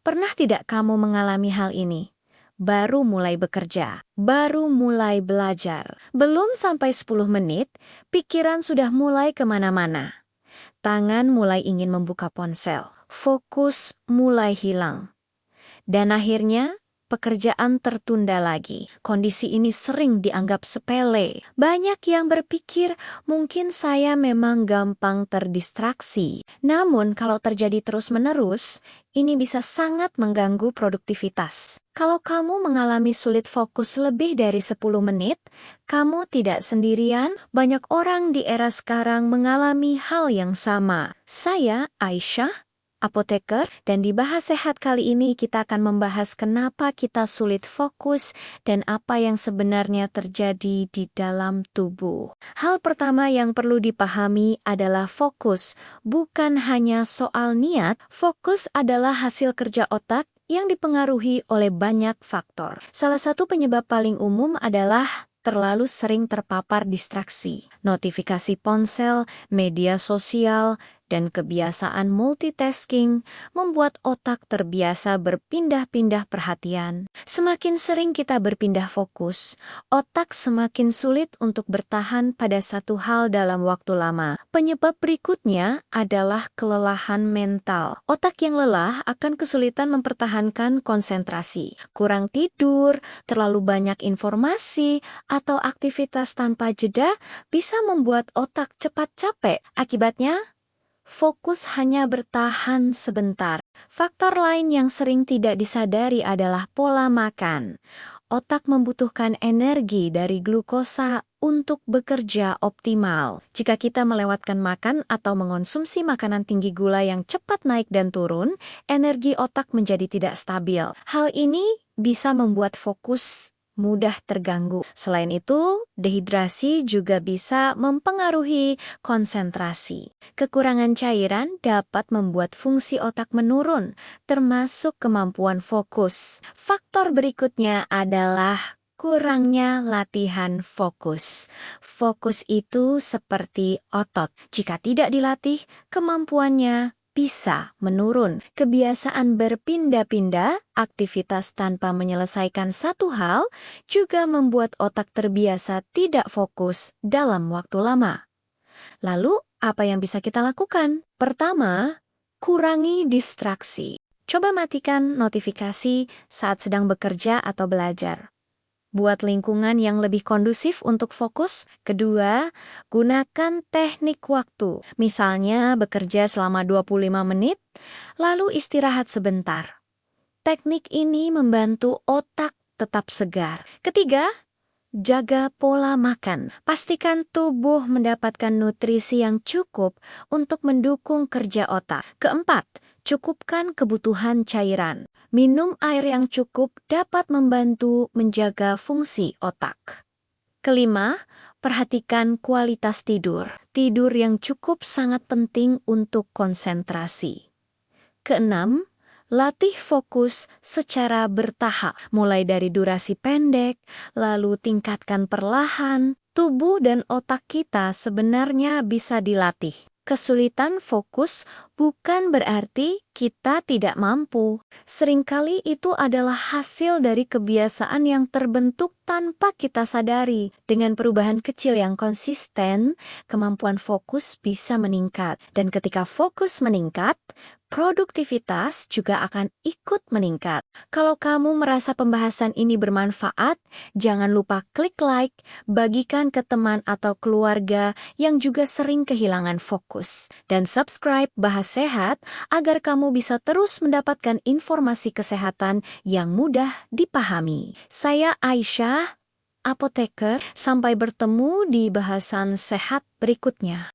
Pernah tidak kamu mengalami hal ini? Baru mulai bekerja, baru mulai belajar. Belum sampai 10 menit, pikiran sudah mulai kemana-mana. Tangan mulai ingin membuka ponsel, fokus mulai hilang. Dan akhirnya, pekerjaan tertunda lagi. Kondisi ini sering dianggap sepele. Banyak yang berpikir, mungkin saya memang gampang terdistraksi. Namun, kalau terjadi terus-menerus, ini bisa sangat mengganggu produktivitas. Kalau kamu mengalami sulit fokus lebih dari 10 menit, kamu tidak sendirian. Banyak orang di era sekarang mengalami hal yang sama. Saya, Aisyah, apoteker, dan di Bahas Sehat kali ini kita akan membahas kenapa kita sulit fokus dan apa yang sebenarnya terjadi di dalam tubuh. Hal pertama yang perlu dipahami adalah fokus, bukan hanya soal niat. Fokus adalah hasil kerja otak yang dipengaruhi oleh banyak faktor. Salah satu penyebab paling umum adalah terlalu sering terpapar distraksi, notifikasi ponsel, media sosial, dan kebiasaan multitasking membuat otak terbiasa berpindah-pindah perhatian. Semakin sering kita berpindah fokus, otak semakin sulit untuk bertahan pada satu hal dalam waktu lama. Penyebab berikutnya adalah kelelahan mental. Otak yang lelah akan kesulitan mempertahankan konsentrasi. Kurang tidur, terlalu banyak informasi, atau aktivitas tanpa jeda bisa membuat otak cepat capek. Akibatnya, fokus hanya bertahan sebentar. Faktor lain yang sering tidak disadari adalah pola makan. Otak membutuhkan energi dari glukosa untuk bekerja optimal. Jika kita melewatkan makan atau mengonsumsi makanan tinggi gula yang cepat naik dan turun, energi otak menjadi tidak stabil. Hal ini bisa membuat fokus mudah terganggu. Selain itu, dehidrasi juga bisa mempengaruhi konsentrasi. Kekurangan cairan dapat membuat fungsi otak menurun, termasuk kemampuan fokus. Faktor berikutnya adalah kurangnya latihan fokus. Fokus itu seperti otot. Jika tidak dilatih, kemampuannya bisa menurun. Kebiasaan berpindah-pindah, aktivitas tanpa menyelesaikan satu hal, juga membuat otak terbiasa tidak fokus dalam waktu lama. Lalu, apa yang bisa kita lakukan? Pertama, kurangi distraksi. Coba matikan notifikasi saat sedang bekerja atau belajar. Buat lingkungan yang lebih kondusif untuk fokus. Kedua, gunakan teknik waktu. Misalnya bekerja selama 25 menit, lalu istirahat sebentar. Teknik ini membantu otak tetap segar. Ketiga, jaga pola makan. Pastikan tubuh mendapatkan nutrisi yang cukup untuk mendukung kerja otak. Keempat, cukupkan kebutuhan cairan. Minum air yang cukup dapat membantu menjaga fungsi otak. Kelima, perhatikan kualitas tidur. Tidur yang cukup sangat penting untuk konsentrasi. Keenam, latih fokus secara bertahap, mulai dari durasi pendek, lalu tingkatkan perlahan. Tubuh dan otak kita sebenarnya bisa dilatih. Kesulitan fokus bukan berarti kita tidak mampu. Seringkali itu adalah hasil dari kebiasaan yang terbentuk tanpa kita sadari. Dengan perubahan kecil yang konsisten, kemampuan fokus bisa meningkat. Dan ketika fokus meningkat, produktivitas juga akan ikut meningkat. Kalau kamu merasa pembahasan ini bermanfaat, jangan lupa klik like, bagikan ke teman atau keluarga yang juga sering kehilangan fokus. Dan subscribe Bahas Sehat agar kamu bisa terus mendapatkan informasi kesehatan yang mudah dipahami. Saya Aisyah, apoteker. Sampai bertemu di bahasan sehat berikutnya.